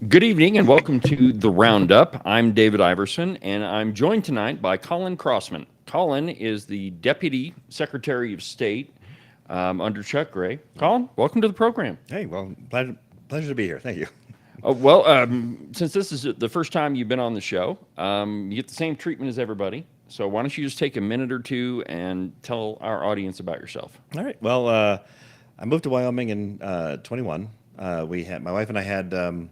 Good evening and welcome to the Roundup. I'm David Iverson and I'm joined tonight by Colin Crossman. Colin is the Deputy Secretary of State under Chuck Gray. Colin, welcome to the program. Hey, well, pleasure to be here. Thank you. Since this is the first time you've been on the show, you get the same treatment as everybody. So why don't you just take a minute or two and tell our audience about yourself? All right. Well, I moved to Wyoming in 21. My wife and I had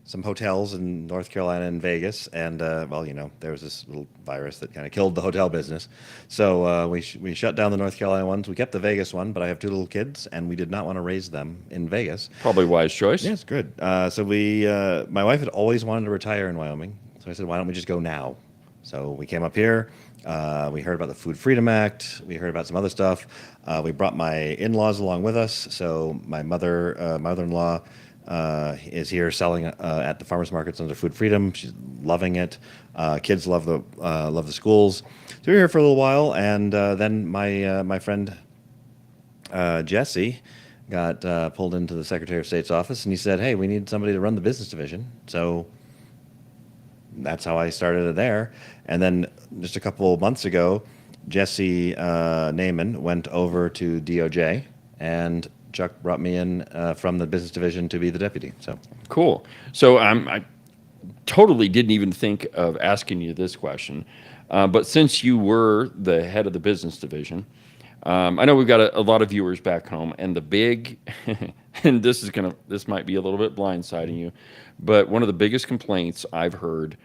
some hotels in North Carolina and Vegas, and there was this little virus that kind of killed the hotel business. So we shut down the North Carolina ones. We kept the Vegas one, but I have two little kids, and we did not want to raise them in Vegas. Probably wise choice. Yes, good. My wife had always wanted to retire in Wyoming, so I said, why don't we just go now? So we came up here. We heard about the Food Freedom Act. We heard about some other stuff. We brought my in-laws along with us. So my mother-in-law is here selling at the farmers markets under Food Freedom. She's loving it. Kids love the schools. So we were here for a little while, and then my friend Jesse got pulled into the Secretary of State's office, and he said, "Hey, we need somebody to run the business division." So that's how I started it there. And then just a couple of months ago, Jesse Naiman went over to DOJ, and Chuck brought me in from the business division to be the deputy. So Cool. So I totally didn't even think of asking you this question, but since you were the head of the business division, I know we've got a lot of viewers back home, and the big, and this might be a little bit blindsiding you, but one of the biggest complaints I've heard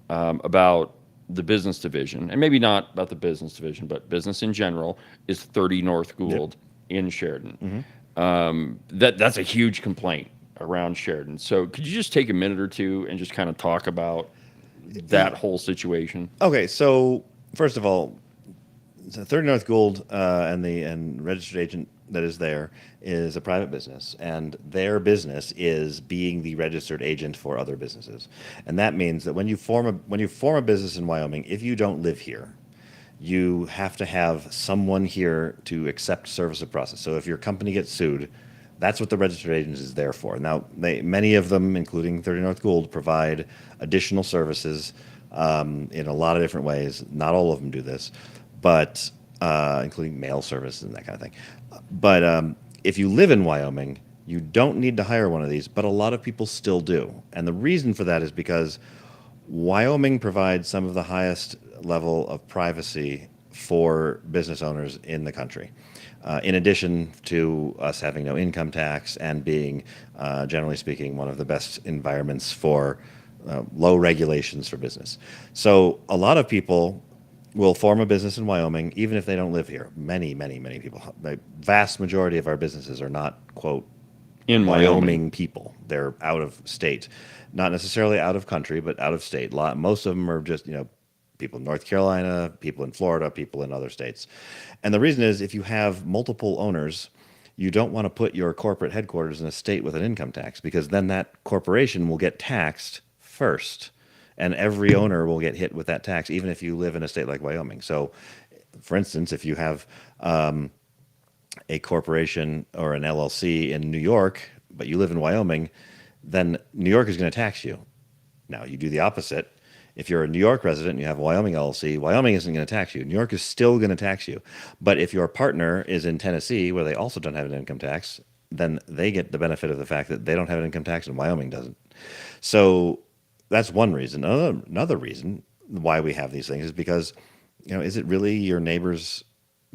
about the business division, and maybe not about the business division, but business in general, is 30 North yep. Gould in Sheridan. That's a huge complaint around Sheridan. So could you just take a minute or two and just kind of talk about that whole situation? Okay, so first of all, so 30 North Gould and registered agent that is there is a private business, and their business is being the registered agent for other businesses, and that means that when you form a business in Wyoming, if you don't live here, you have to have someone here to accept service of process. So if your company gets sued, that's what the registered agent is there for. Now, many of them, including 30 North Gould, provide additional services in a lot of different ways. Not all of them do this, but including mail service and that kind of thing. But if you live in Wyoming, you don't need to hire one of these, but a lot of people still do. And the reason for that is because Wyoming provides some of the highest level of privacy for business owners in the country. In addition to us having no income tax and being, generally speaking, one of the best environments for low regulations for business. So a lot of people will form a business in Wyoming, even if they don't live here. Many, many, many people. The vast majority of our businesses are not, quote, In Wyoming. Wyoming people. They're out of state, not necessarily out of country, but out of state. Most of them are just people in North Carolina, people in Florida, people in other states. And the reason is if you have multiple owners, you don't want to put your corporate headquarters in a state with an income tax because then that corporation will get taxed first. And every owner will get hit with that tax, even if you live in a state like Wyoming. So, for instance, if you have a corporation or an LLC in New York, but you live in Wyoming, then New York is going to tax you. Now, you do the opposite. If you're a New York resident and you have a Wyoming LLC, Wyoming isn't going to tax you. New York is still going to tax you. But if your partner is in Tennessee, where they also don't have an income tax, then they get the benefit of the fact that they don't have an income tax and Wyoming doesn't. So that's one reason. Another reason why we have these things is because, is it really your neighbor's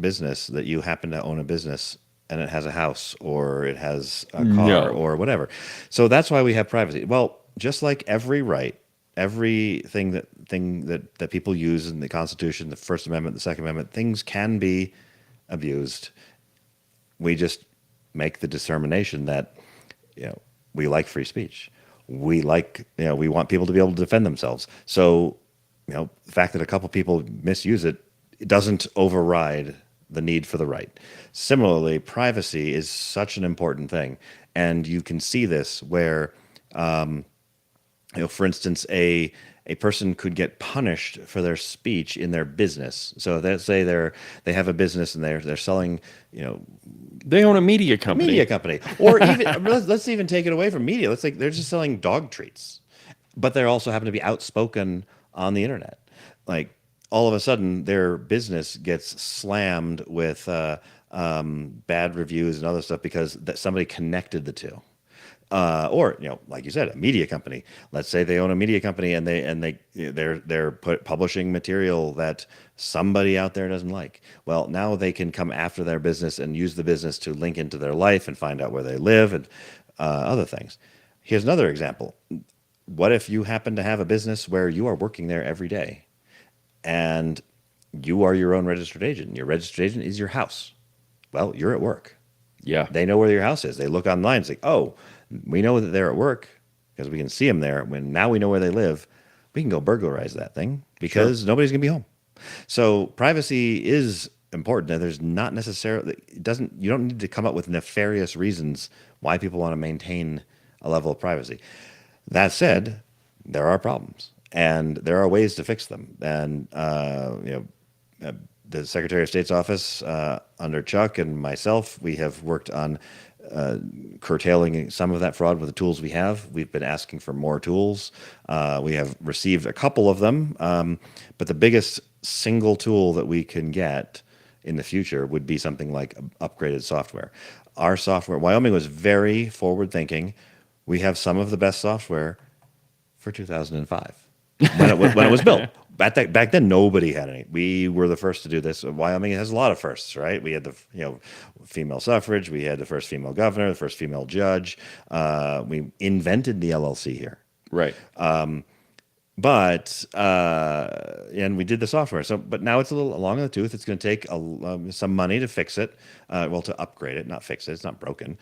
business that you happen to own a business and it has a house or it has a car No. or whatever? So that's why we have privacy. Well, just like every right, everything that people use in the Constitution, the First Amendment, the Second Amendment, things can be abused. We just make the determination that we like free speech. We want people to be able to defend themselves. So, the fact that a couple people misuse it, it doesn't override the need for the right. Similarly, privacy is such an important thing, and you can see this where, for instance, a person could get punished for their speech in their business. So let's say they have a business and they're selling They own a media A media company. company, or even let's even take it away from media. Let's like they're just selling dog treats, but they also happen to be outspoken on the internet. Like all of a sudden, their business gets slammed with bad reviews and other stuff because that somebody connected the two. Or like you said, a media company. Let's say they own a media company and they're publishing material that somebody out there doesn't like. Well, now they can come after their business and use the business to link into their life and find out where they live and other things. Here's another example. What if you happen to have a business where you are working there every day and you are your own registered agent? Your registered agent is your house. Well, you're at work. Yeah, They know where your house is. They look online. It's like, oh, we know that they're at work because we can see them there. When now we know where they live, we can go burglarize that thing sure. because nobody's gonna be home. So privacy is important, and there's not necessarily it doesn't. You don't need to come up with nefarious reasons why people want to maintain a level of privacy. That said, there are problems, and there are ways to fix them. And the Secretary of State's office under Chuck and myself, we have worked on curtailing some of that fraud with the tools we have. We've been asking for more tools. We have received a couple of them, but the biggest single tool that we can get in the future would be something like upgraded software. Our software, Wyoming was very forward thinking. We have some of the best software for 2005 when it was built. Back then, nobody had any. We were the first to do this. Wyoming has a lot of firsts, right? We had the female suffrage. We had the first female governor, the first female judge. We invented the LLC here, Right. but and we did the software. So, but now it's a little long in the tooth. It's going to take some money to fix it. Well, to upgrade it, not fix it. It's not broken.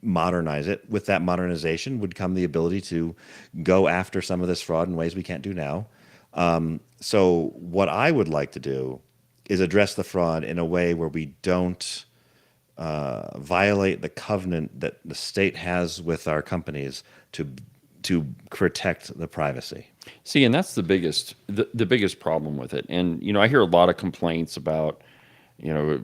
Modernize it. With that modernization would come the ability to go after some of this fraud in ways we can't do now. So what I would like to do is address the fraud in a way where we don't violate the covenant that the state has with our companies to protect the privacy. See, and that's the biggest problem with it. And I hear a lot of complaints about, you know,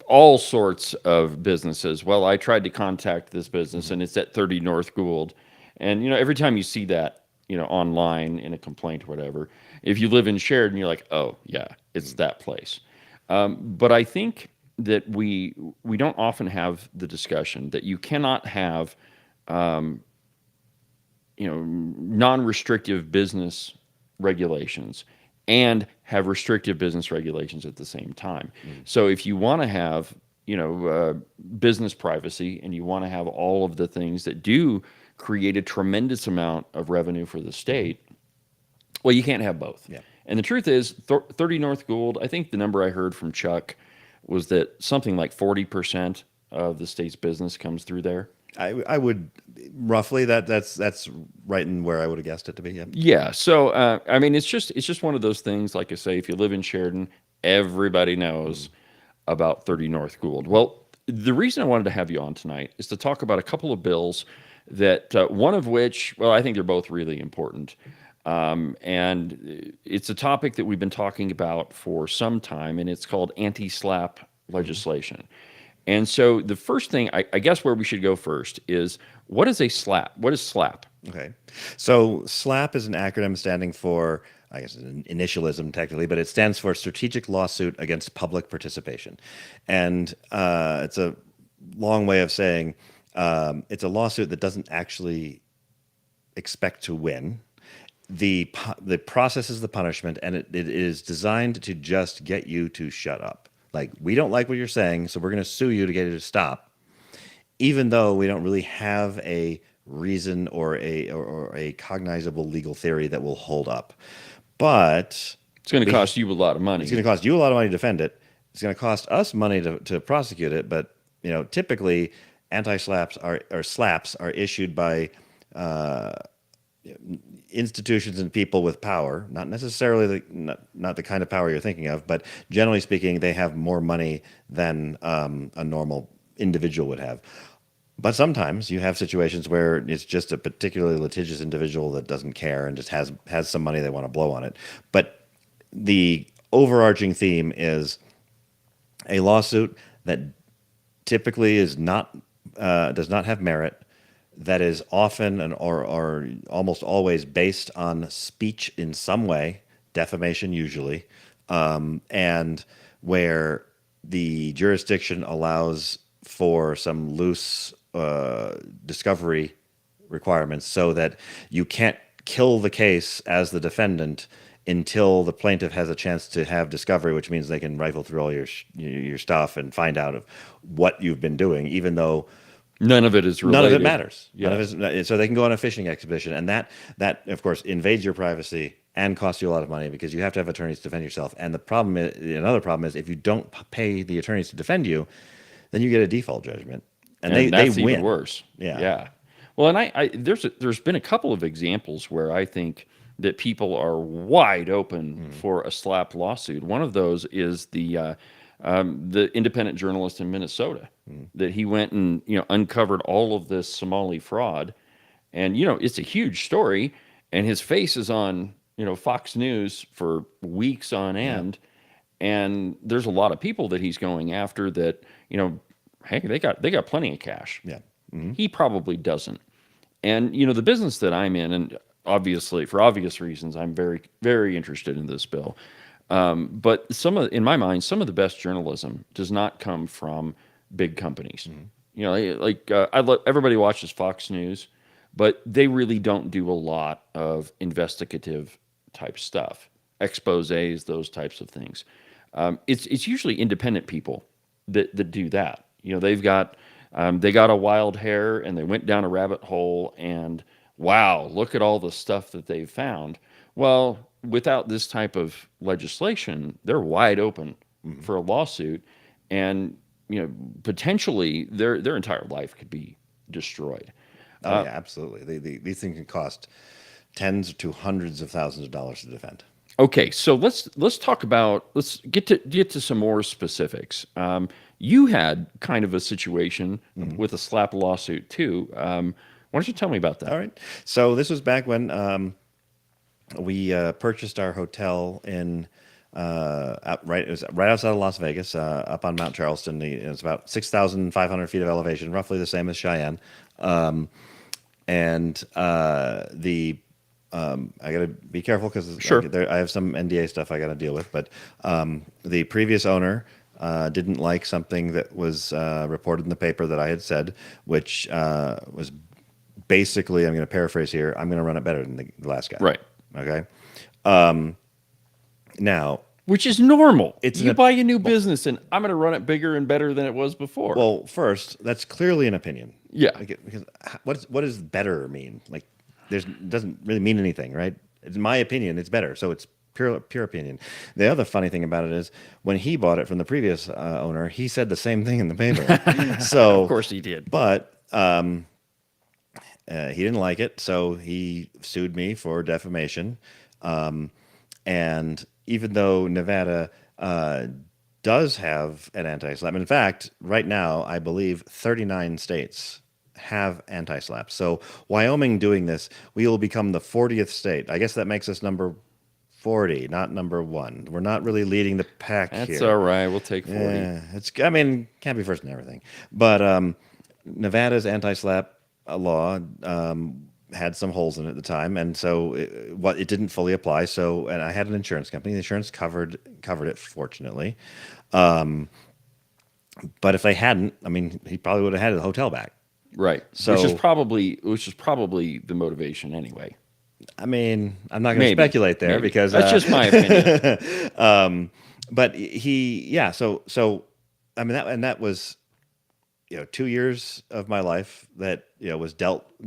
all sorts of businesses. Well, I tried to contact this business and it's at 30 North Gould. And every time you see that, online in a complaint or whatever, if you live in Sheridan, you're like, oh yeah, it's that place. But I think that we don't often have the discussion that you cannot have non-restrictive business regulations and have restrictive business regulations at the same time. So if you want to have, business privacy and you want to have all of the things that do create a tremendous amount of revenue for the state, well, you can't have both. Yeah. And the truth is, 30 North Gould, I think the number I heard from Chuck was that something like 40% of the state's business comes through there. I would roughly that's right in where I would have guessed it to be. Yeah. Yeah. So I mean, it's just one of those things. Like I say, if you live in Sheridan, everybody knows about 30 North Gould. Well, the reason I wanted to have you on tonight is to talk about a couple of bills that one of which, well, I think they're both really important. And it's a topic that we've been talking about for some time, and it's called anti-SLAPP legislation. And so the first thing, I guess where we should go first is, what is a SLAPP? What is SLAPP? Okay. So SLAPP is an acronym standing for, I guess, an initialism technically, but it stands for Strategic Lawsuit Against Public Participation. And it's a long way of saying it's a lawsuit that doesn't actually expect to win. The process is the punishment, and it is designed to just get you to shut up. Like, we don't like what you're saying, so we're going to sue you to get you to stop, even though we don't really have a reason or a cognizable legal theory that will hold up. But It's going to cost you a lot of money. it's going to cost you a lot of money to defend it. It's going to cost us money to prosecute it. But typically, anti-SLAPPs or SLAPPs are issued by institutions and people with power, not necessarily not the kind of power you're thinking of, but generally speaking, they have more money than a normal individual would have. But sometimes you have situations where it's just a particularly litigious individual that doesn't care and just has some money they want to blow on it. But the overarching theme is a lawsuit that typically is not does not have merit, that is often or almost always based on speech in some way, defamation usually, and where the jurisdiction allows for some loose discovery requirements so that you can't kill the case as the defendant until the plaintiff has a chance to have discovery, which means they can rifle through all your stuff and find out of what you've been doing, even though None of it is none of it related. matters. None Yeah. of it, so they can go on a fishing expedition, and that of course invades your privacy and costs you a lot of money because you have to have attorneys to defend yourself. And the problem is, another problem is if you don't pay the attorneys to defend you, then you get a default judgment, and And they that's win. even worse. Yeah. Yeah. Well, and there's been a couple of examples where I think that people are wide open for a slap lawsuit. One of those is the independent journalist in Minnesota that he went and uncovered all of this Somali fraud, and it's a huge story, and his face is on Fox News for weeks on Yeah. end, and there's a lot of people that he's going after that hey, they got plenty of cash. Yeah. He probably doesn't. And the business that I'm in, and obviously for obvious reasons, I'm very, very interested in this bill. But in my mind, some of the best journalism does not come from big companies. Everybody watches Fox News, but they really don't do a lot of investigative type stuff, exposés, those types of things. It's usually independent people that do that. They got a wild hair and they went down a rabbit hole, and wow, look at all the stuff that they've found. Well, without this type of legislation, they're wide open for a lawsuit, and potentially their entire life could be destroyed. Oh yeah, absolutely. These things can cost tens to hundreds of thousands of dollars to defend. Okay, so let's talk about let's get to some more specifics. You had kind of a situation with a slap lawsuit too. Why don't you tell me about that? All right. So this was back when we purchased our hotel in it was right outside of Las Vegas, up on Mount Charleston. It's about 6,500 feet of elevation, roughly the same as Cheyenne. And the I got to be careful because Sure. I have some NDA stuff I got to deal with. But the previous owner didn't like something that was reported in the paper that I had said, which was basically, I'm going to paraphrase here, I'm going to run it better than the last guy. Right. Okay. Now, Which is normal. It's You an- buy a new business, and I'm going to run it bigger and better than it was before. well, first, that's clearly an opinion. Yeah. Because what does better mean? Like, it doesn't really mean anything, right? In my opinion, it's better. So it's pure opinion. The other funny thing about it is when he bought it from the previous owner, he said the same thing in the paper. So Of course he did. But he didn't like it, so he sued me for defamation. And even though Nevada does have an anti-slap, in fact, right now, I believe 39 states have anti-slap. So Wyoming doing this, we will become the 40th state. I guess that makes us number 40, not number 1. We're not really leading the pack That's here. all right. We'll take 40. Yeah, can't be first in everything. But Nevada's anti-slap law had some holes in it at the time, and so it didn't fully apply. So, and I had an insurance company. The insurance covered it, fortunately. But if they hadn't, he probably would have had the hotel back. Right. So- which is probably the motivation anyway. I'm not going to Maybe. speculate there Maybe. because That's just my opinion. But so that was 2 years of my life that was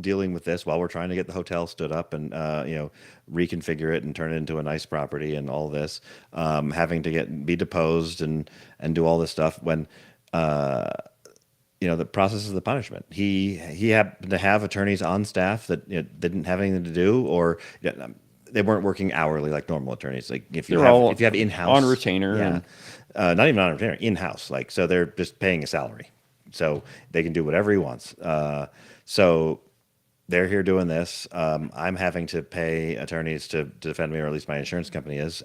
dealing with this while we're trying to get the hotel stood up and reconfigure it and turn it into a nice property and all this, having to be deposed and do all this stuff when the process of the punishment. He happened to have attorneys on staff that didn't have anything to do, or they weren't working hourly like normal attorneys. Like if you have in-house on retainer, yeah, not even on retainer, in-house. Like, so they're just paying a salary, so they can do whatever he wants. So they're here doing this. I'm having to pay attorneys to defend me, or at least my insurance company is.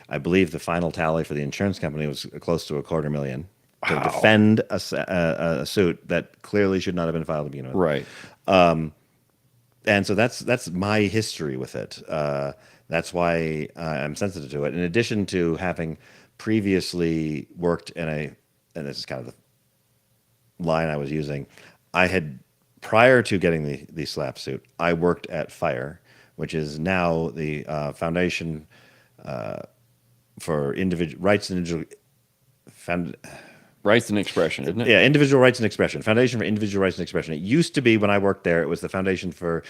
I believe the final tally for the insurance company was close to $250,000. to Wow. defend a suit that clearly should not have been filed to begin with. Right. And so that's my history with it. That's why I'm sensitive to it. In addition to having previously worked in and this is kind of the line I was using, I had prior to getting the slap suit, I worked at FIRE, which is now the Foundation for Individual Rights and Individual. Rights and expression, isn't it? Yeah, Individual Rights and Expression, Foundation for Individual Rights and Expression. It used to be when I worked there, it was the Foundation for,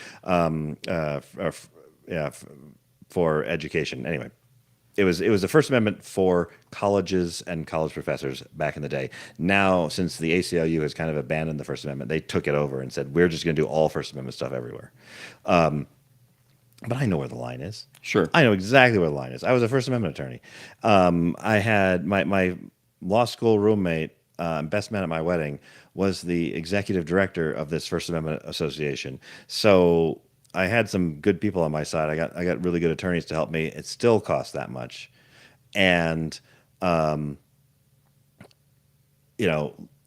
for Education. Anyway, it was the First Amendment for colleges and college professors back in the day. Now, since the ACLU has kind of abandoned the First Amendment, they took it over and said we're just going to do all First Amendment stuff everywhere. But I know where the line is. Sure. I know exactly where the line is. I was a First Amendment attorney. I had my law school roommate, best man at my wedding, was the executive director of this First Amendment Association. So I had some good people on my side. I got really good attorneys to help me. It still costs that much, and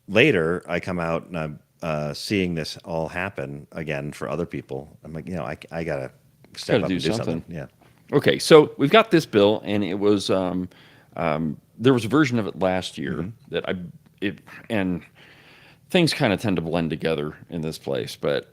later I come out and I'm seeing this all happen again for other people. I'm like, I gotta step Gotta up do and do something. something. Yeah. Okay, so we've got this bill, and it was there was a version of it last year that and things kind of tend to blend together in this place, but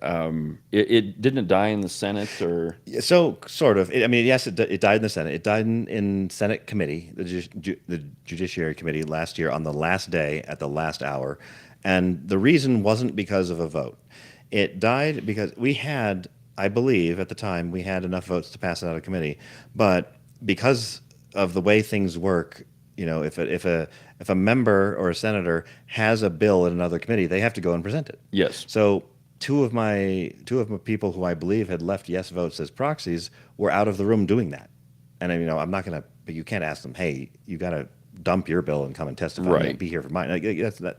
it didn't die in the Senate, or Yeah, so sort of. I mean, yes, it died in the Senate. It died in Senate committee, the Judiciary Committee last year on the last day at the last hour, and the reason wasn't because of a vote. It died because we had, I believe, at the time we had enough votes to pass it out of committee, but because of the way things work, if a member or a senator has a bill in another committee, they have to go and present it. yes, So two of my people who I believe had left yes votes as proxies were out of the room doing that. And I'm not gonna, but you can't ask them, hey, you got to dump your bill and come and testify. Right. And be here for mine. Like,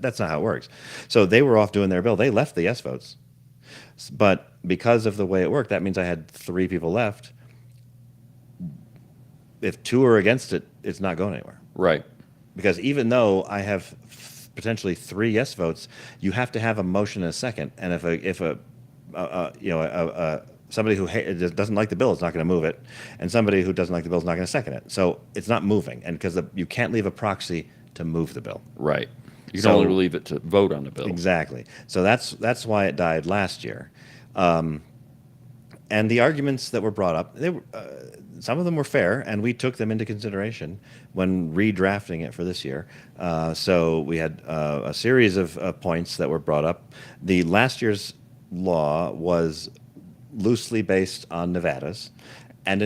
that's not how it works. So they were off doing their bill. They left the yes votes, but because of the way it worked, that means I had 3 people left. If 2 are against it, it's not going anywhere. right, Because even though I have potentially 3 yes votes, you have to have a motion and a second. And if somebody who doesn't like the bill is not going to move it, and somebody who doesn't like the bill is not going to second it, so it's not moving. And because you can't leave a proxy to move the bill. right. You can So- only leave it to vote on the bill. Exactly. So that's why it died last year. And the arguments that were brought up, some of them were fair, and we took them into consideration when redrafting it for this year. So we had a series of points that were brought up. The last year's law was loosely based on Nevada's, and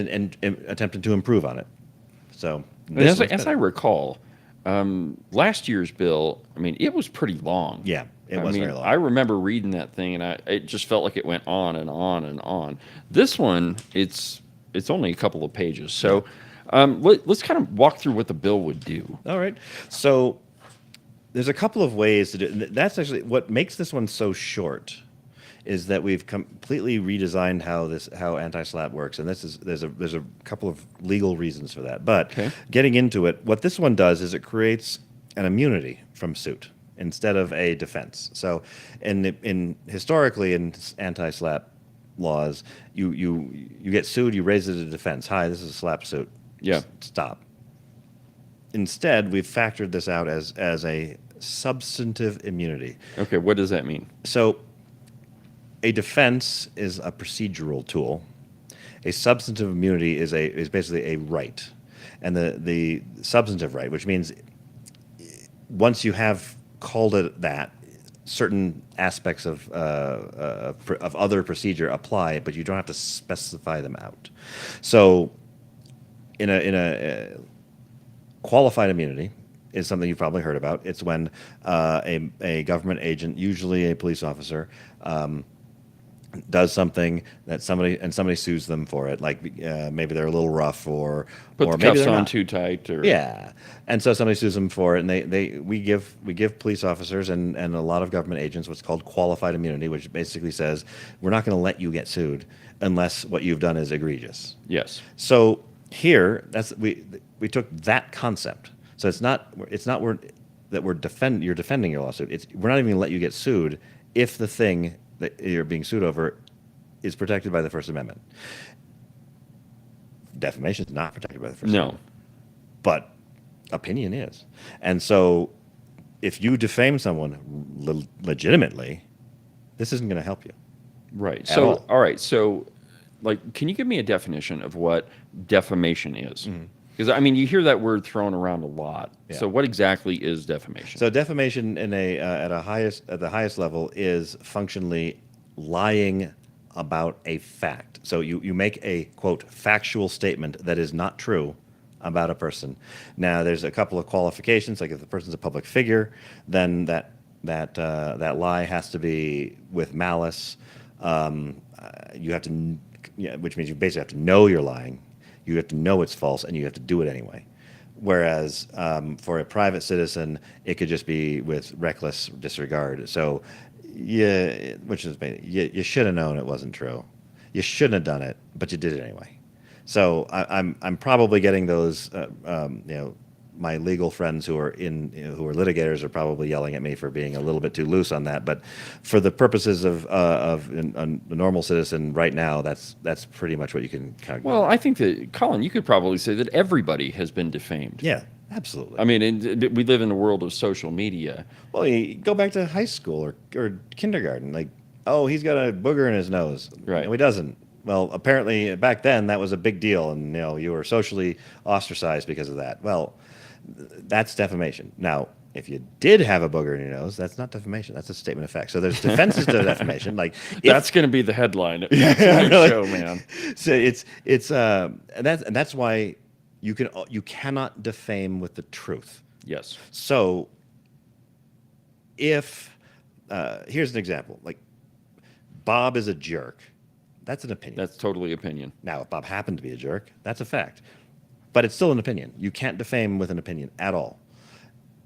attempted to improve on it. So And this as, one's as I better. recall, last year's bill, I mean, it was pretty long. Yeah, it I was mean, very long. I remember reading that thing, and it just felt like it went on and on and on. This one, it's only a couple of pages. So let's kind of walk through what the bill would do. All right. So there's a couple of ways to do it. That's actually what makes this one so short, is that we've completely redesigned how anti-SLAPP works, and there's a couple of legal reasons for that. But Okay. getting into it, what this one does is it creates an immunity from suit instead of a defense. So, historically in anti-SLAPP laws, you get sued, you raise it as a defense. Hi, this is a SLAPP suit. Yeah. Stop. Instead, we've factored this out as a substantive immunity. Okay, what does that mean? So a defense is a procedural tool. A substantive immunity is basically a right, and the substantive right, which means once you have called it that, certain aspects of other procedure apply, but you don't have to specify them out. So in a qualified immunity is something you've probably heard about. It's when a government agent, usually a police officer, does something that somebody sues them for it, like maybe they're a little rough, or Put the maybe cuffs they're on not. too tight, or Yeah, and so somebody sues them for it, and we give police officers and a lot of government agents what's called qualified immunity, which basically says we're not going to let you get sued unless what you've done is egregious. yes, So here, we took that concept. So it's not we're that you're defending your lawsuit. We're not even going to let you get sued if the thing that you're being sued over is protected by the First Amendment. Defamation is not protected by the First No. Amendment, but opinion is. And so, if you defame someone legitimately, this isn't going to help you. Right. At So, all. all right. So, like, can you give me a definition of what defamation is? Because I mean, you hear that word thrown around a lot. Yeah. So, what exactly is defamation? So defamation at the highest level is functionally lying about a fact. So you make a quote factual statement that is not true about a person. Now there's a couple of qualifications. Like if the person's a public figure, then that lie has to be with malice. You have to, which means you basically have to know you're lying. You have to know it's false, and you have to do it anyway. Whereas for a private citizen, it could just be with reckless disregard. So, which is you should have known it wasn't true. You shouldn't have done it, but you did it anyway. So I'm probably getting those. My legal friends who are who are litigators are probably yelling at me for being a little bit too loose on that. But for the purposes of a normal citizen right now, that's pretty much what you can kind of. Well, I think that, Colin, you could probably say that everybody has been defamed. Yeah, absolutely. I mean, we live in a world of social media. Well, you go back to high school or kindergarten. Like, oh, he's got a booger in his nose. Right. No, he doesn't. Well, apparently back then that was a big deal, and you were socially ostracized because of that. Well, that's defamation. Now, if you did have a booger in your nose, that's not defamation. That's a statement of fact. So there's defenses to defamation. Like That's going to be the headline of Yeah, tonight's really. show, man. So and that's why you cannot defame with the truth. Yes. So if here's an example, like Bob is a jerk, that's an opinion. That's totally opinion. Now, if Bob happened to be a jerk, that's a fact, but it's still an opinion. You can't defame with an opinion at all.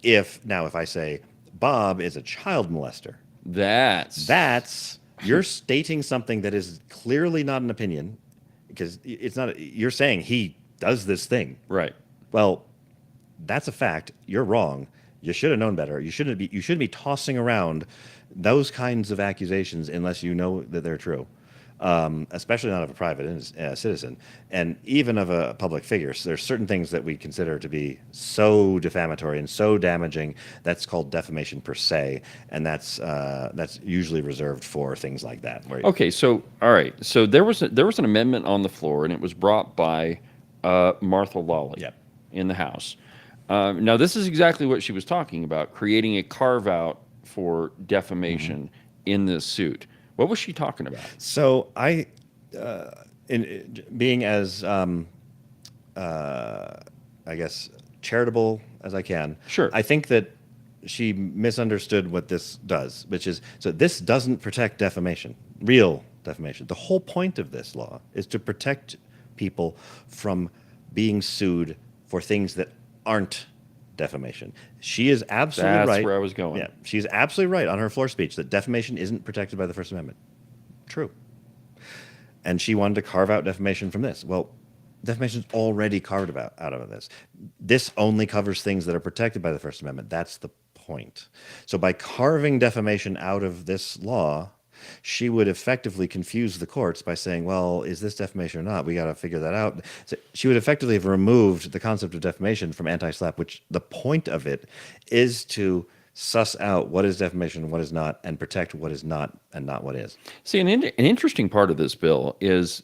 If I say Bob is a child molester, that's you're stating something that is clearly not an opinion, because it's not. You're saying he does this thing. Right. Well, that's a fact. You're wrong. You should have known better. You shouldn't be tossing around those kinds of accusations unless you know that they're true. Especially not of a private citizen, and even of a public figure. So there's certain things that we consider to be so defamatory and so damaging. That's called defamation per se, and that's usually reserved for things like that. Okay, so all right, so there was an amendment on the floor, and it was brought by Martha Lawley Yep. in the House. Now, this is exactly what she was talking about: creating a carve out for defamation in this suit. What was she talking about? So in being as I guess charitable as I can, Sure. I think that she misunderstood what this does, which is, so this doesn't protect defamation, real defamation. The whole point of this law is to protect people from being sued for things that aren't defamation. She is absolutely right. That's where I was going. Yeah, she's absolutely right on her floor speech that defamation isn't protected by the First Amendment. True. And she wanted to carve out defamation from this. Well, defamation is already carved out of this. This only covers things that are protected by the First Amendment. That's the point. So by carving defamation out of this law, she would effectively confuse the courts by saying, well, is this defamation or not? We got to figure that out. So she would effectively have removed the concept of defamation from anti-SLAPP, which the point of it is to suss out what is defamation and what is not, and protect what is not and not what is. See, an interesting part of this bill is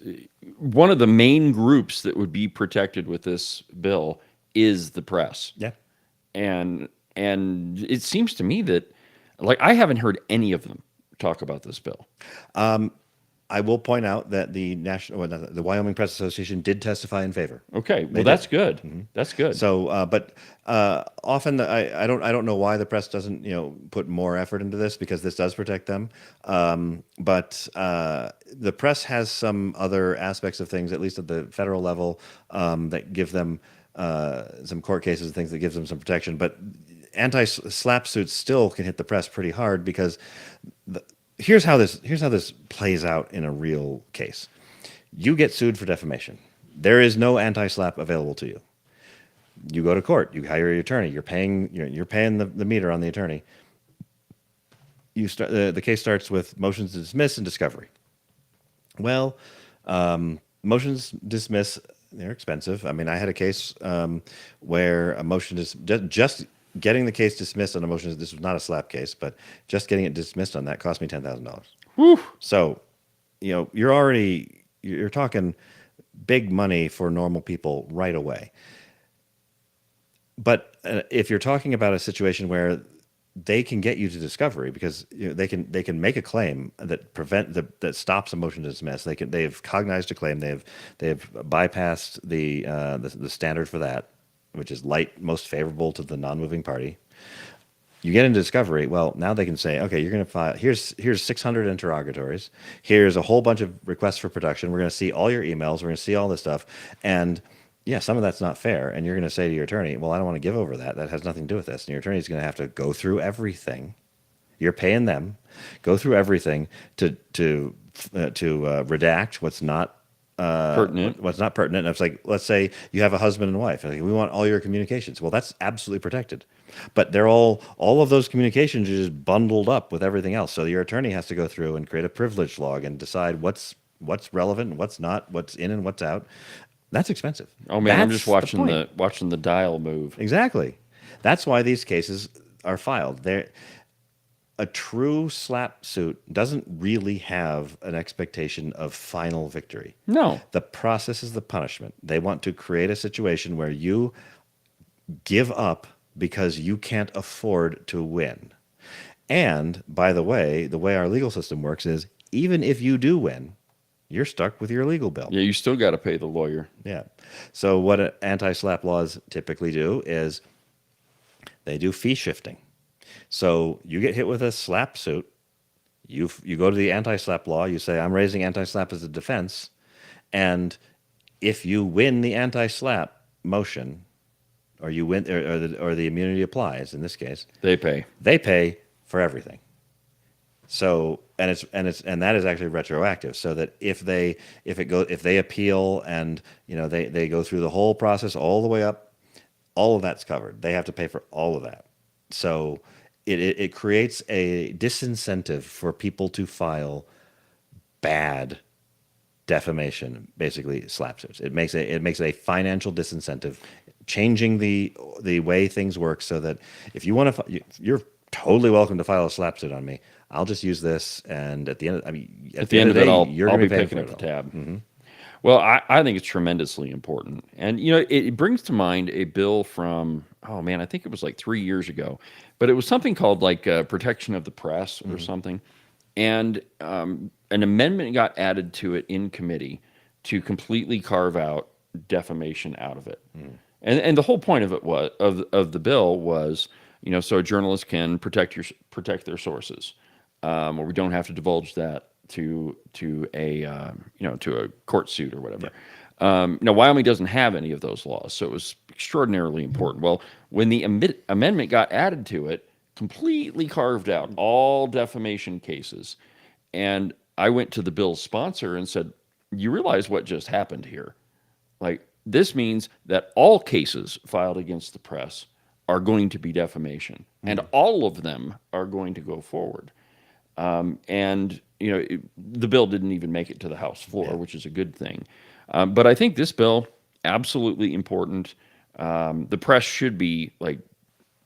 one of the main groups that would be protected with this bill is the press. Yeah. And it seems to me that, like, I haven't heard any of them talk about this bill. I will point out that the Wyoming Press Association did testify in favor. Okay, well, that's good. Mm-hmm. That's good. So, but often I don't know why the press doesn't put more effort into this, because this does protect them. But the press has some other aspects of things, at least at the federal level, that give them some court cases and things that gives them some protection. But anti-SLAPP suits still can hit the press pretty hard, because here's how this plays out in a real case. You get sued for defamation. There is no anti-SLAPP available to you. You go to court. You hire your attorney. You're paying the meter on the attorney. You start the case starts with motions to dismiss and discovery. Well, motions dismiss, they're expensive. I mean, I had a case where a motion is just getting the case dismissed on a motion. This was not a slap case, but just getting it dismissed on that cost me $10,000. Whew. So, you're talking big money for normal people right away. But if you're talking about a situation where they can get you to discovery because they can make a claim that stops a motion to dismiss. They've cognized a claim. They've bypassed the standard for that, which is light most favorable to the non-moving party. You get into discovery. Well, now they can say, okay, you're going to file. Here's 600 interrogatories. Here's a whole bunch of requests for production. We're going to see all your emails. We're going to see all this stuff, and yeah, some of that's not fair. And you're going to say to your attorney, well, I don't want to give over that. That has nothing to do with this. And your attorney's going to have to go through everything. You're paying them, go through everything to redact what's not Pertinent. what's not pertinent. And it's like, let's say you have a husband and wife, and like, we want all your communications. Well, that's absolutely protected, but they're all of those communications are just bundled up with everything else. So your attorney has to go through and create a privilege log and decide what's relevant and what's not, what's in and what's out. That's expensive. Oh man, I'm just That's watching the dial move. exactly. That's why these cases are filed. A true slap suit doesn't really have an expectation of final victory. No. The process is the punishment. They want to create a situation where you give up because you can't afford to win. And by the way our legal system works is even if you do win, you're stuck with your legal bill. Yeah, you still got to pay the lawyer. Yeah. So what anti-SLAPP laws typically do is they do fee shifting. So you get hit with a SLAPP suit, you go to the anti-SLAPP law, you say, I'm raising anti-SLAPP as a defense, and if you win the anti-SLAPP motion, or you win, or the immunity applies in this case, They pay. they pay for everything. So and that is actually retroactive. So that if they appeal and they go through the whole process all the way up, all of that's covered. They have to pay for all of that. So it creates a disincentive for people to file bad defamation, basically slap suits. It makes a financial disincentive, changing the way things work so that if you want to, you're totally welcome to file a slap suit on me. I'll just use this, and at the end of the day, you're I'll going be to be picking paying up for the it all. tab. Well, I think it's tremendously important. And, it brings to mind a bill from, oh man, I think it was like 3 years ago, but it was something called like protection of the press or something. And an amendment got added to it in committee to completely carve out defamation out of it. And the whole point of it was, of the bill was, so a journalist can protect their sources, or we don't have to divulge that to a court suit or whatever. Now, Wyoming doesn't have any of those laws, so it was extraordinarily important. Well, when the amendment got added to it, completely carved out all defamation cases, and I went to the bill's sponsor and said, "You realize what just happened here? Like, this means that all cases filed against the press are going to be defamation, and all of them are going to go forward." And the bill didn't even make it to the House floor, which is a good thing. But I think this bill absolutely important. The press should be like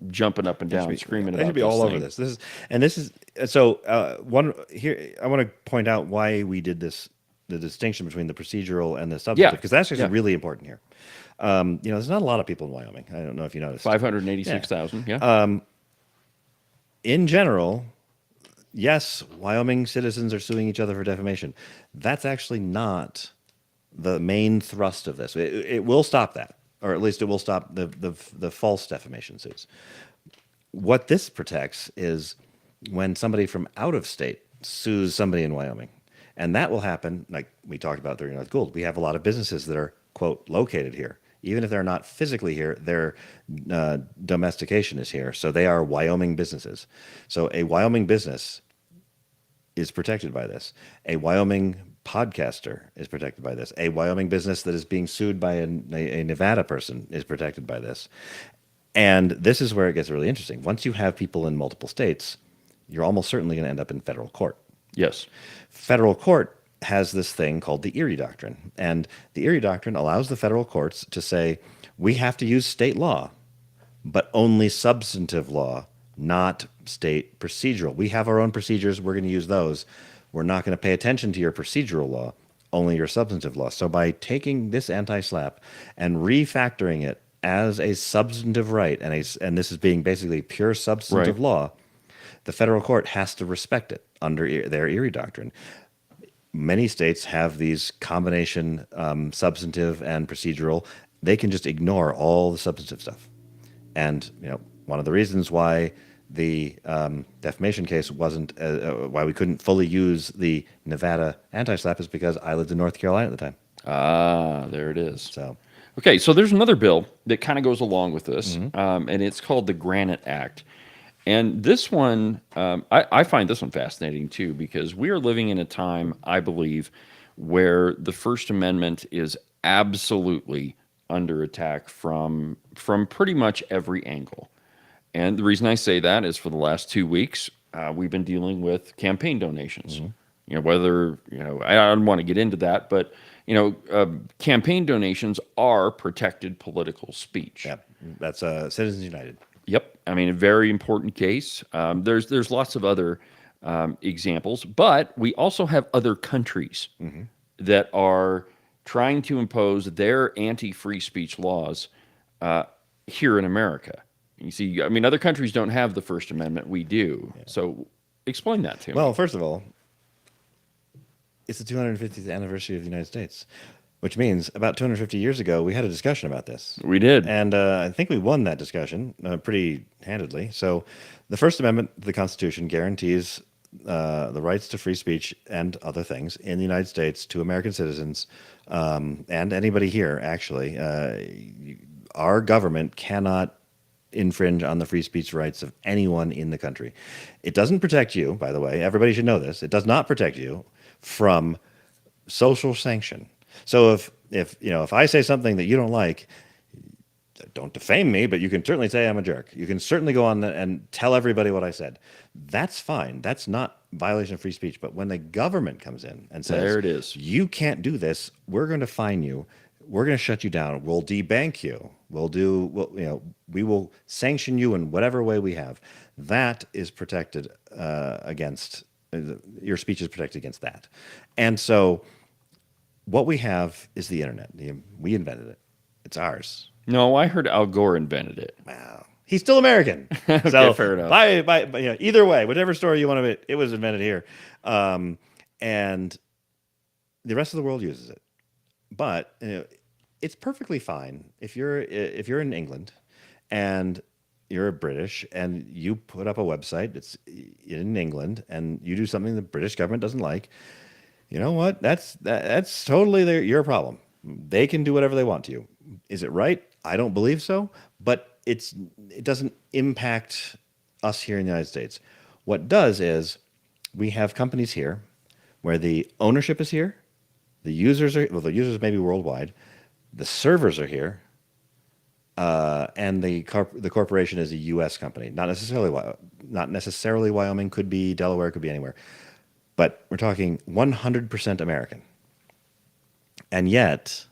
jumping up and down, screaming They about should be this all over thing. this. This is so one here. I want to point out why we did this. The distinction between the procedural and the substantive, because that's actually really important here. There's not a lot of people in Wyoming. I don't know if you noticed. 586,000. Yeah. In general, yes, Wyoming citizens are suing each other for defamation. That's actually not the main thrust of this. It will stop that, or at least it will stop the false defamation suits. What this protects is when somebody from out of state sues somebody in Wyoming. And that will happen, like we talked about during North Gould. We have a lot of businesses that are, quote, located here. Even if they're not physically here, their domestication is here. So they are Wyoming businesses. So a Wyoming business is protected by this. A Wyoming podcaster is protected by this. A Wyoming business that is being sued by a Nevada person is protected by this. And this is where it gets really interesting. Once you have people in multiple states, you're almost certainly going to end up in federal court. Yes. Federal court has this thing called the Erie Doctrine. And the Erie Doctrine allows the federal courts to say, we have to use state law, but only substantive law, not state procedural. We have our own procedures. We're going to use those. We're not going to pay attention to your procedural law, only your substantive law. So by taking this anti-SLAPP and refactoring it as a substantive right, and this is being basically pure substantive law, the federal court has to respect it under their Erie Doctrine. Many states have these combination substantive and procedural. They can just ignore all the substantive stuff. And one of the reasons why the defamation case wasn't why we couldn't fully use the Nevada anti-SLAPP is because I lived in North Carolina at the time. Ah, there it is. So, okay, so there's another bill that kind of goes along with this, and it's called the Granite Act. And this one, I find this one fascinating too, because we are living in a time, I believe, where the First Amendment is absolutely under attack from pretty much every angle. And the reason I say that is for the last 2 weeks, we've been dealing with campaign donations. Whether, I don't want to get into that, but, campaign donations are protected political speech. yeah, that's Citizens United. Yep. I mean, a very important case. There's lots of other examples, but we also have other countries that are trying to impose their anti-free speech laws here in America. You see, I mean, other countries don't have the First Amendment. We do. Yeah. So explain that to me. Well, first of all, it's the 250th anniversary of the United States, which means about 250 years ago, we had a discussion about this. We did. And I think we won that discussion pretty handedly. So the First Amendment to the Constitution guarantees the rights to free speech and other things in the United States to American citizens and anybody here, actually. Our government cannot infringe on the free speech rights of anyone in the country. It doesn't protect you, by the way. Everybody should know this. It does not protect you from social sanction. So if I say something that you don't like, don't defame me, but you can certainly say I'm a jerk. You can certainly go on and tell everybody what I said. That's fine. That's not violation of free speech. But when the government comes in and says, there it is, you can't do this, we're going to fine you. We're going to shut you down. We'll debank you. We will sanction you in whatever way we have. That is protected against, your speech is protected against that. And so what we have is the internet. We invented it. It's ours. No, I heard Al Gore invented it. Wow. He's still American. Okay, so fair enough. Either way, whatever story you want to, it was invented here. And the rest of the world uses it. But it's perfectly fine if you're in England and you're British and you put up a website that's in England and you do something the British government doesn't like. You know what? That's totally your problem. They can do whatever they want to you. Is it right? I don't believe so. But it doesn't impact us here in the United States. What does is we have companies here where the ownership is here. The users may be worldwide. The servers are here, and the corporation is a U.S. company. Not necessarily Wyoming. Could be Delaware. Could be anywhere. But we're talking 100% American. And yet,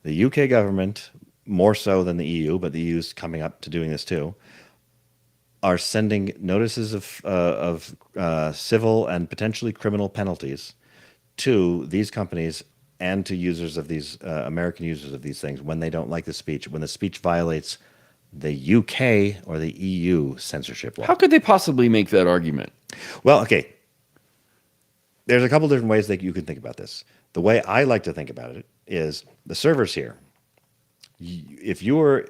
the UK government, more so than the EU, but the EU's coming up to doing this too, are sending notices of civil and potentially criminal penalties to these companies and to users of these American users of these things when they don't like the speech, when the speech violates the UK or the EU censorship law. How could they possibly make that argument? Well, okay. There's a couple different ways that you can think about this. The way I like to think about it is the servers here. If you're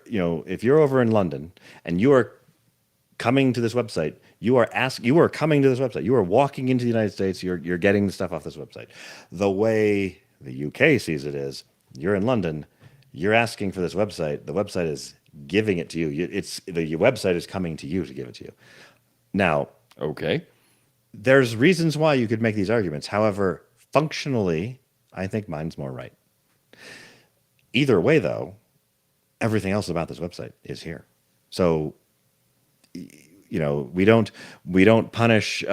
over in London and you are coming to this website, you are coming to this website. You are walking into the United States. You're getting the stuff off this website. The way the UK sees it is, you're in London. You're asking for this website. The website is giving it to you. Your website is coming to you to give it to you. Now, okay, there's reasons why you could make these arguments. However, functionally, I think mine's more right. Either way, though, everything else about this website is here. So, we don't punish. We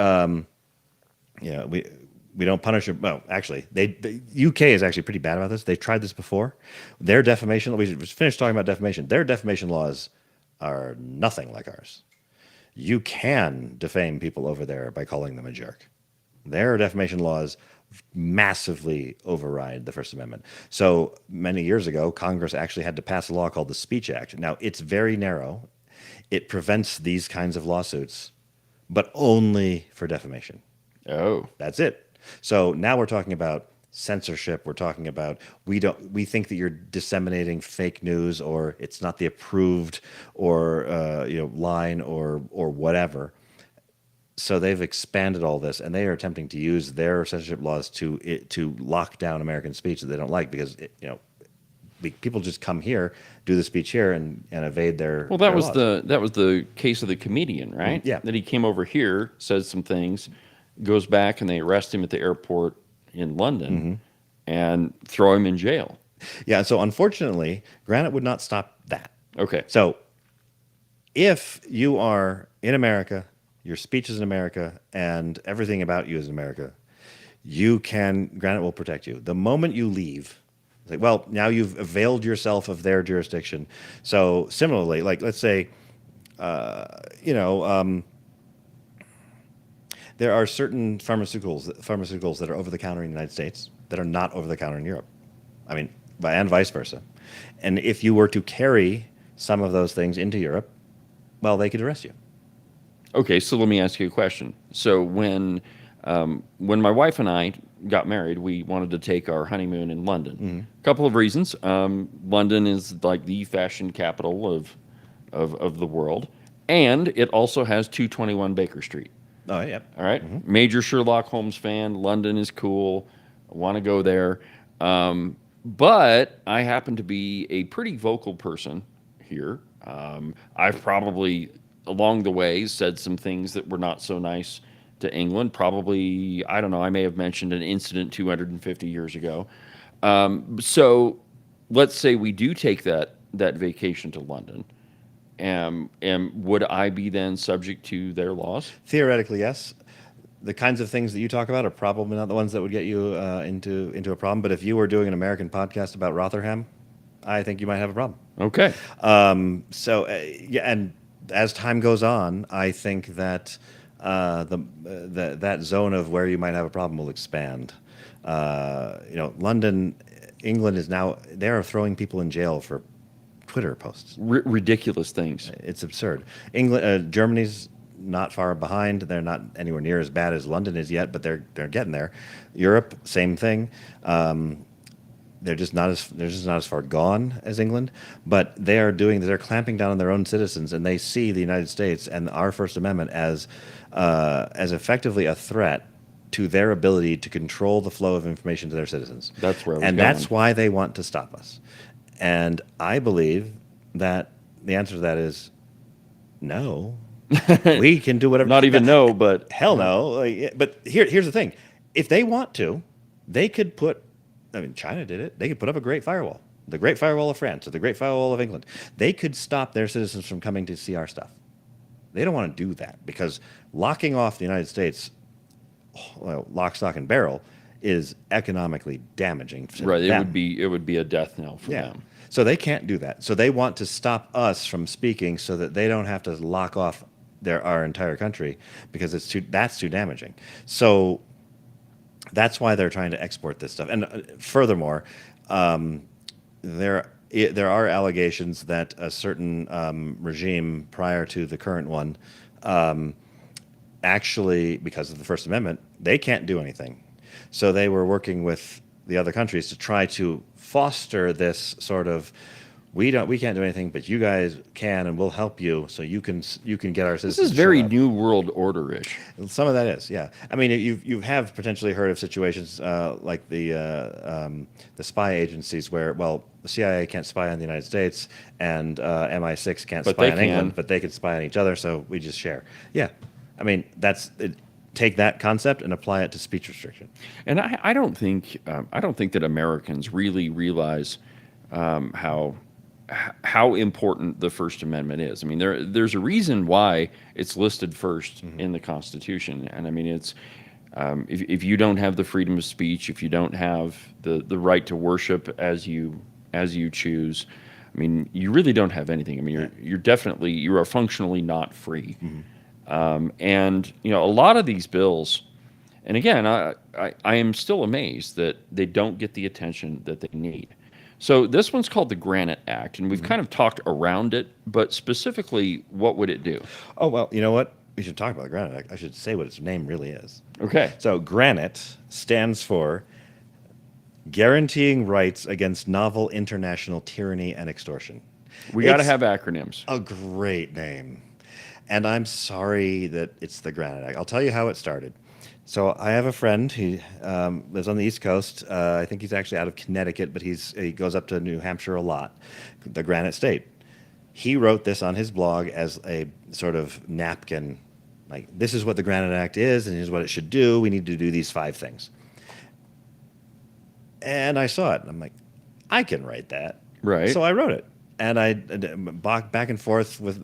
don't punish. Well, actually, the UK is actually pretty bad about this. They've tried this before. Their defamation. We just finished talking about defamation. Their defamation laws are nothing like ours. You can defame people over there by calling them a jerk. Their defamation laws massively override the First Amendment. So many years ago, Congress actually had to pass a law called the Speech Act. Now, it's very narrow. It prevents these kinds of lawsuits, but only for defamation. Oh, That's it. So now we're talking about censorship. We're talking about we think that you're disseminating fake news or it's not the approved or line or whatever. So they've expanded all this, and they are attempting to use their censorship laws to lock down American speech that they don't like because people just come here, do the speech here, and evade their well, that their was laws. the case of the comedian, right? Yeah. That he came over here, says some things, goes back, and they arrest him at the airport in London and throw him in jail. Yeah. So unfortunately, Granite would not stop that. Okay. So if you are in America, your speech is in America, and everything about you is in America, Granite will protect you. The moment you leave, it's like, well, now you've availed yourself of their jurisdiction. So similarly, like let's say, uh, you know, um, there are certain pharmaceuticals that are over the counter in the United States that are not over the counter in Europe. I mean, and vice versa. And if you were to carry some of those things into Europe, well, they could arrest you. Okay, so let me ask you a question. So when my wife and I got married, we wanted to take our honeymoon in London. A couple of reasons. London is like the fashion capital of the world, and it also has 221 Baker Street. Oh, yeah. All right, major Sherlock Holmes fan. London is cool. I want to go there. But I happen to be a pretty vocal person here. I've probably along the way said some things that were not so nice to England. Probably, I don't know, I may have mentioned an incident 250 years ago. So let's say we do take that vacation to London. And would I be then subject to their laws? Theoretically, yes. The kinds of things that you talk about are probably not the ones that would get you into a problem. But if you were doing an American podcast about Rotherham, I think you might have a problem. Okay. Yeah, and as time goes on, I think that that zone of where you might have a problem will expand. London, England is now they are throwing people in jail for Twitter posts. Ridiculous things. It's absurd. Germany's not far behind. They're not anywhere near as bad as London is yet, but they're getting there. Europe, same thing. They're just not as far gone as England, but they're clamping down on their own citizens, and they see the United States and our First Amendment as effectively a threat to their ability to control the flow of information to their citizens. That's where I was and going. that's why they want to stop us. And I believe that the answer to that is no. We can do whatever. Not even no, but Hell no. But here's the thing: if they want to, they could put. I mean, China did it. They could put up a Great Firewall, the Great Firewall of France, or the Great Firewall of England. They could stop their citizens from coming to see our stuff. They don't want to do that because locking off the United States, well, lock, stock, and barrel, is economically damaging to right, them. it would be a death knell for Yeah. them. So they can't do that. So they want to stop us from speaking so that they don't have to lock off our entire country because that's too damaging. So that's why they're trying to export this stuff. And furthermore, there are allegations that a certain regime prior to the current one, actually, because of the First Amendment, they can't do anything. So they were working with the other countries to try to foster this sort of we can't do anything, but you guys can, and we'll help you, so you can get our citizens. This is to very show up. New World Order-ish. Some of that is, yeah. I mean, you have potentially heard of situations like the spy agencies where, well, the CIA can't spy on the United States and MI6 can't But spy they on can. England, but they can spy on each other, so we just share. Yeah, I mean take that concept and apply it to speech restriction. And I don't think that Americans really realize um, how how important the First Amendment is. I mean, there's a reason why it's listed first in the Constitution, and I mean, it's if you don't have the freedom of speech, if you don't have the right to worship as you choose, I mean, you really don't have anything. I mean, you are functionally not free. And you know, a lot of these bills, and again, I am still amazed that they don't get the attention that they need. So this one's called the Granite Act, and we've kind of talked around it, but specifically, what would it do? Oh, well, you know what? We should talk about the Granite Act. I should say what its name really is. Okay. So, Granite stands for Guaranteeing Rights Against Novel International Tyranny and Extortion. We got to It's have acronyms. a great name. And I'm sorry that it's the Granite Act. I'll tell you how it started. So I have a friend who lives on the East Coast. I think he's actually out of Connecticut, but he goes up to New Hampshire a lot, the Granite State. He wrote this on his blog as a sort of napkin, like, this is what the Granite Act is, and here's what it should do. We need to do these 5 things. And I saw it, and I'm like, I can write that. Right. So I wrote it. And I back and forth with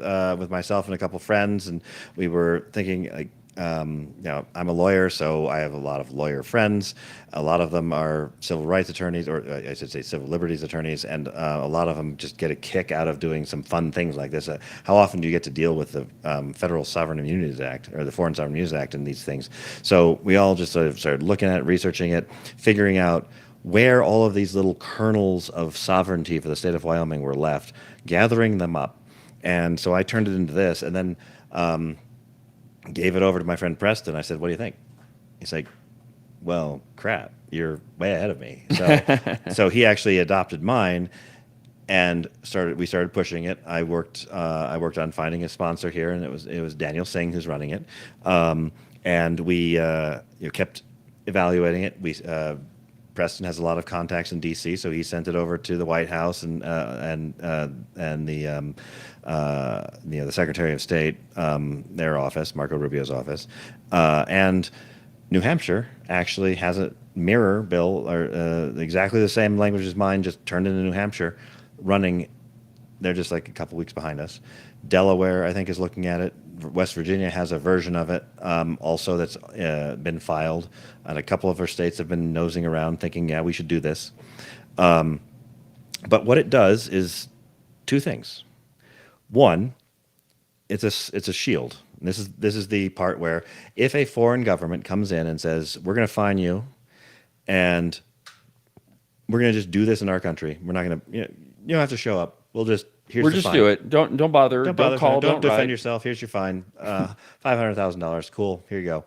myself and a couple friends, and we were thinking, like, you know, I'm a lawyer, so I have a lot of lawyer friends. A lot of them are civil rights attorneys, or I should say civil liberties attorneys, and a lot of them just get a kick out of doing some fun things like this. How often do you get to deal with the Federal Sovereign Immunities Act or the Foreign Sovereign Immunities Act and these things? So we all just sort of started looking at it, researching it, figuring out where all of these little kernels of sovereignty for the state of Wyoming were left, gathering them up. And so I turned it into this, and then gave it over to my friend Preston. I said, "What do you think?" He's like, "Well, crap, you're way ahead of me." So he actually adopted mine, and we started pushing it. I worked on finding a sponsor here, and it was Daniel Singh who's running it, and we kept evaluating it. Preston has a lot of contacts in D.C., so he sent it over to the White House and the the Secretary of State, their office, Marco Rubio's office, and New Hampshire actually has a mirror bill or exactly the same language as mine, just turned into New Hampshire, running. They're just like a couple weeks behind us. Delaware, I think, is looking at it. West Virginia has a version of it also that's been filed. And a couple of our states have been nosing around thinking, yeah, we should do this. But what it does is 2 things. One, it's a shield. And this is the part where if a foreign government comes in and says, we're going to fine you and we're going to just do this in our country. We're not going to, you don't have to show up. We'll just do it. Don't bother. Don't call. Don't defend write. yourself. Here's your fine. $500,000. Cool. Here you go.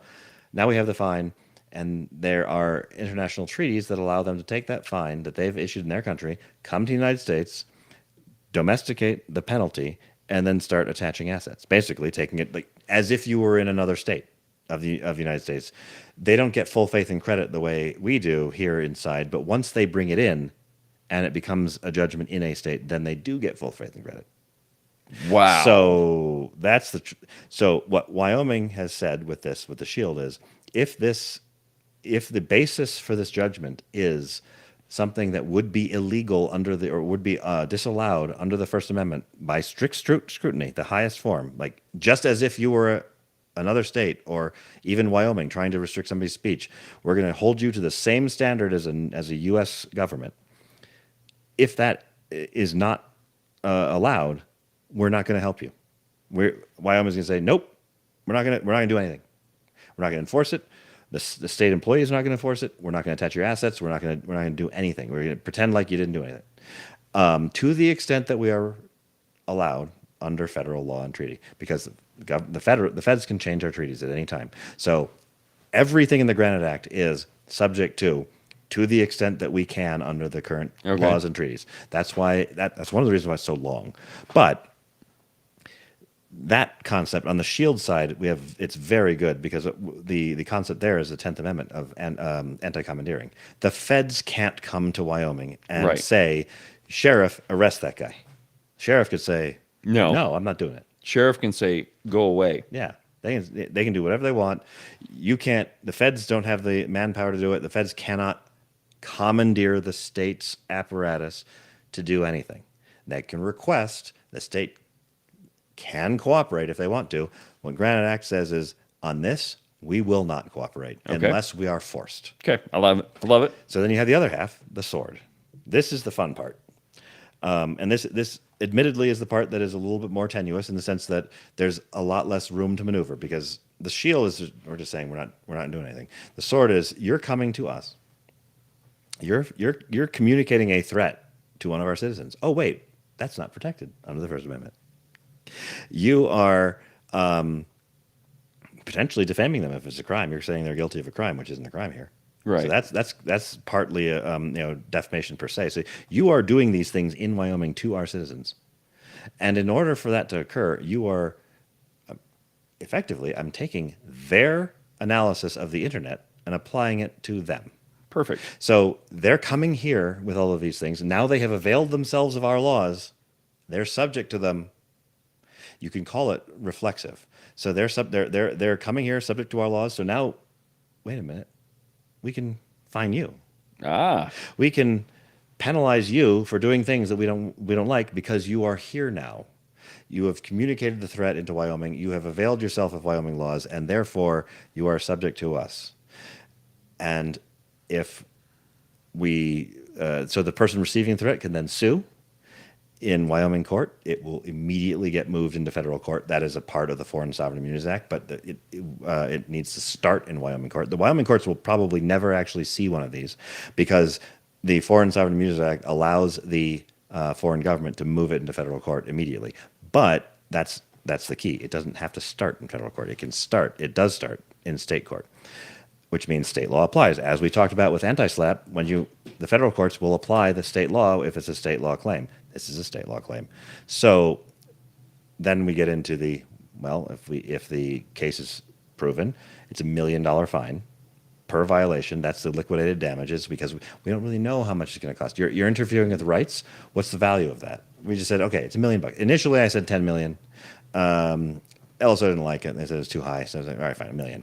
Now we have the fine, and there are international treaties that allow them to take that fine that they've issued in their country, come to the United States, domesticate the penalty, and then start attaching assets. Basically, taking it like as if you were in another state of the United States. They don't get full faith and credit the way we do here inside, but once they bring it in, and it becomes a judgment in a state, then they do get full faith and credit. Wow. So that's so what Wyoming has said with the shield is if the basis for this judgment is something that would be illegal or would be disallowed under the First Amendment by strict scrutiny, the highest form, like just as if you were another state or even Wyoming trying to restrict somebody's speech, we're going to hold you to the same standard as a U.S. government. If that is not allowed, we're not going to help you. Wyoming's going to say, nope, we're not going to do anything. We're not going to enforce it. The state employee is not going to enforce it. We're not going to attach your assets. We're not going to do anything. We're going to pretend like you didn't do anything. To the extent that we are allowed under federal law and treaty, because the feds can change our treaties at any time. So everything in the Granite Act is subject to the extent that we can under the current laws and treaties. That's why that's one of the reasons why it's so long. But that concept on the shield side, it's very good because the concept there is the 10th Amendment of anti-commandeering. The feds can't come to Wyoming and say, "Sheriff, arrest that guy." Sheriff could say, "No, I'm not doing it." Sheriff can say, "Go away." Yeah. They can do whatever they want. You can't. The feds don't have the manpower to do it. The feds cannot commandeer the state's apparatus to do anything. They can request. The state can cooperate if they want to. What Granite Act says is, on this, we will not cooperate Okay. unless we are forced. Okay. I love it. I love it. So then you have the other half, the sword. This is the fun part. And this admittedly is the part that is a little bit more tenuous in the sense that there's a lot less room to maneuver because the shield is, we're just saying we're not doing anything. The sword is, you're coming to us. You're communicating a threat to one of our citizens. Oh wait, that's not protected under the First Amendment. You are potentially defaming them if it's a crime. You're saying they're guilty of a crime, which isn't a crime here. Right. So that's partly defamation per se. So you are doing these things in Wyoming to our citizens, and in order for that to occur, you are effectively, I'm taking their analysis of the internet and applying it to them. Perfect. So they're coming here with all of these things. And now they have availed themselves of our laws. They're subject to them. You can call it reflexive. So they're coming here subject to our laws. So now, wait a minute, we can fine you. Ah. We can penalize you for doing things that we don't like because you are here now. You have communicated the threat into Wyoming. You have availed yourself of Wyoming laws, and therefore you are subject to us. And if so the person receiving the threat can then sue in Wyoming court. It will immediately get moved into federal court. That is a part of the Foreign Sovereign Immunities Act, but it needs to start in Wyoming court. The Wyoming courts will probably never actually see one of these because the Foreign Sovereign Immunities Act allows the foreign government to move it into federal court immediately. But that's the key. It doesn't have to start in federal court. It does start in state court, which means state law applies. As we talked about with anti-SLAPP, the federal courts will apply the state law if it's a state law claim. This is a state law claim. So then we get into if the case is proven, it's $1 million fine per violation. That's the liquidated damages because we don't really know how much it's going to cost. You're interfering with rights. What's the value of that? We just said, okay, it's $1 million. Initially, I said 10 million. LSO didn't like it. They said it's too high. So I was like, all right, fine, $1 million.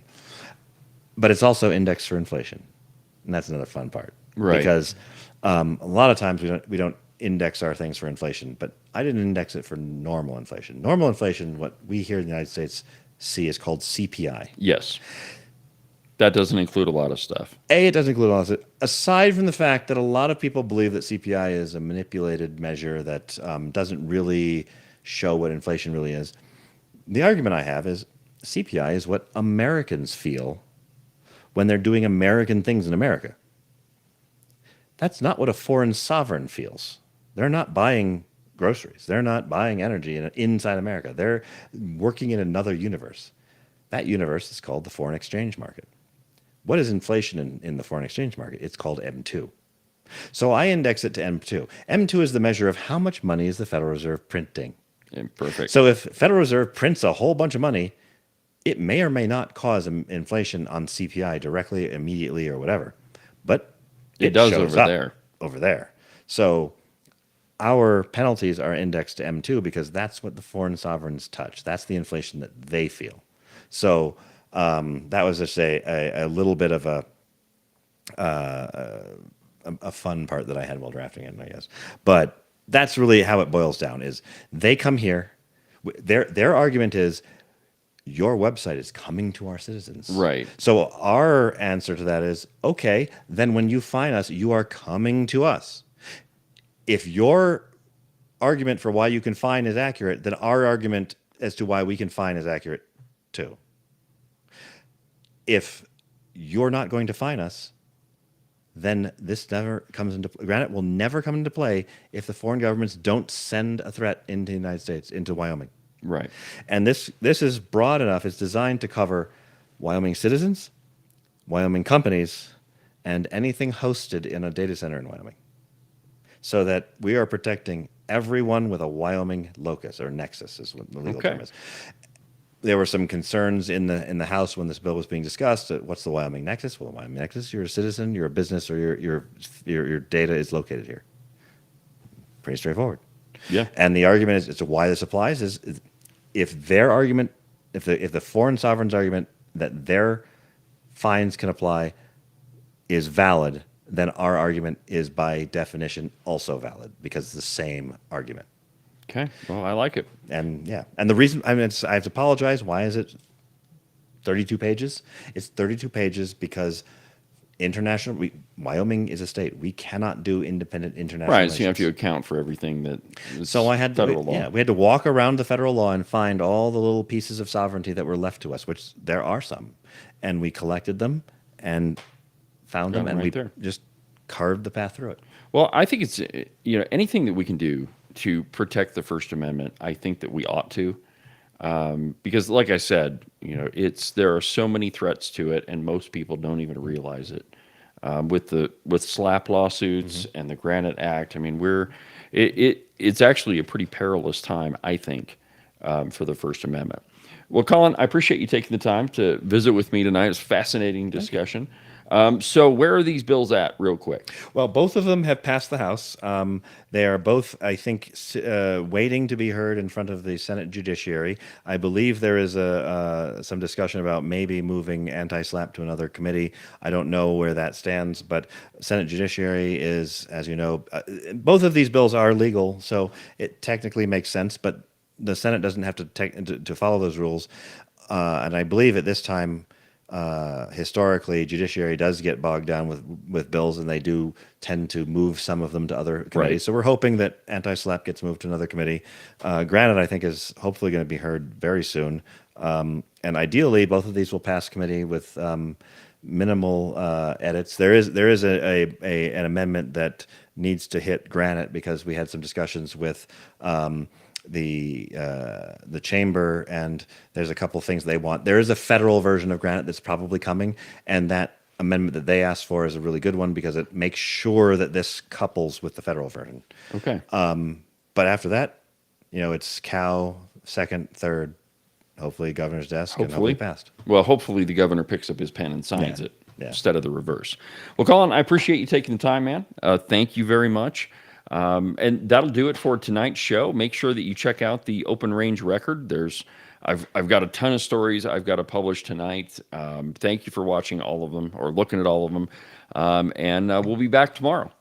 But it's also indexed for inflation, and that's another fun part, right? Because a lot of times we don't index our things for inflation, but I didn't index it for normal inflation. Normal inflation, what we here in the United States see, is called CPI. Yes, that doesn't include a lot of stuff. It doesn't include a lot of it. Aside from the fact that a lot of people believe that CPI is a manipulated measure that doesn't really show what inflation really is. The argument I have is CPI is what Americans feel when they're doing American things in America. That's not what a foreign sovereign feels. They're not buying groceries. They're not buying energy inside America. They're working in another universe. That universe is called the foreign exchange market. What is inflation in the foreign exchange market? It's called M2. So I index it to M2. M2 is the measure of how much money is the Federal Reserve printing. Perfect. So if Federal Reserve prints a whole bunch of money, it may or may not cause inflation on CPI directly, immediately, or whatever. But it does shows over there. So our penalties are indexed to M2 because that's what the foreign sovereigns touch. That's the inflation that they feel. So that was just a little bit of a fun part that I had while drafting it, I guess. But that's really how it boils down. Is they come here, their argument is your website is coming to our citizens. Right. So our answer to that is, okay, then when you fine us, you are coming to us. If your argument for why you can fine is accurate, then our argument as to why we can fine is accurate too. If you're not going to fine us, then this never comes into play. Granite will never come into play if the foreign governments don't send a threat into the United States, into Wyoming. Right. And this is broad enough. It's designed to cover Wyoming citizens, Wyoming companies, and anything hosted in a data center in Wyoming. So that we are protecting everyone with a Wyoming locus or nexus is what the legal term is. There were some concerns in the House when this bill was being discussed. What's the Wyoming nexus? Well, the Wyoming nexus, you're a citizen, you're a business, or your data is located here. Pretty straightforward. Yeah. And the argument as to why this applies is if their argument if the foreign sovereign's argument that their fines can apply is valid, then our argument is by definition also valid because it's the same argument. Okay. Well, I like it. And yeah, and the reason I have to apologize. Why is it 32 pages? It's 32 pages because Wyoming is a state. We cannot do independent international Right. relations. So you have to account for everything that is So I had to, federal law. yeah, we had to walk around the federal law and find all the little pieces of sovereignty that were left to us, which there are some, and we collected them and found them, Got 'em and right we there. just carved the path through it. Well, I think it's, anything that we can do to protect the First Amendment, I think that we ought to. Because like I said, there are so many threats to it, and most people don't even realize it. With SLAPP lawsuits and the Granite Act, I mean, it's actually a pretty perilous time, I think, for the First Amendment. Well, Colin, I appreciate you taking the time to visit with me tonight. It's a fascinating discussion. So where are these bills at, real quick? Well, both of them have passed the House. They are both, I think, waiting to be heard in front of the Senate Judiciary. I believe there is some discussion about maybe moving anti-SLAPP to another committee. I don't know where that stands, but Senate Judiciary is, as you know, both of these bills are legal, so it technically makes sense, but the Senate doesn't have to follow those rules. And I believe at this time, historically, judiciary does get bogged down with bills, and they do tend to move some of them to other committees. Right. So we're hoping that anti-SLAPP gets moved to another committee. Granted, I think is hopefully going to be heard very soon, and ideally, both of these will pass committee with minimal edits. There is an amendment that needs to hit Granite because we had some discussions with. The chamber, and there's a couple things they want. There is a federal version of Granite that's probably coming, and that amendment that they asked for is a really good one because it makes sure that this couples with the federal version. Okay. But after that, it's Cal second, third, hopefully governor's desk, and hopefully passed. Well, hopefully the governor picks up his pen and signs Yeah, it yeah. instead of the reverse. Well, Colin, I appreciate you taking the time, man. Thank you very much. And that'll do it for tonight's show. Make sure that you check out the Open Range Record. I've got a ton of stories I've got to publish tonight. Thank you for watching all of them or looking at all of them. And we'll be back tomorrow.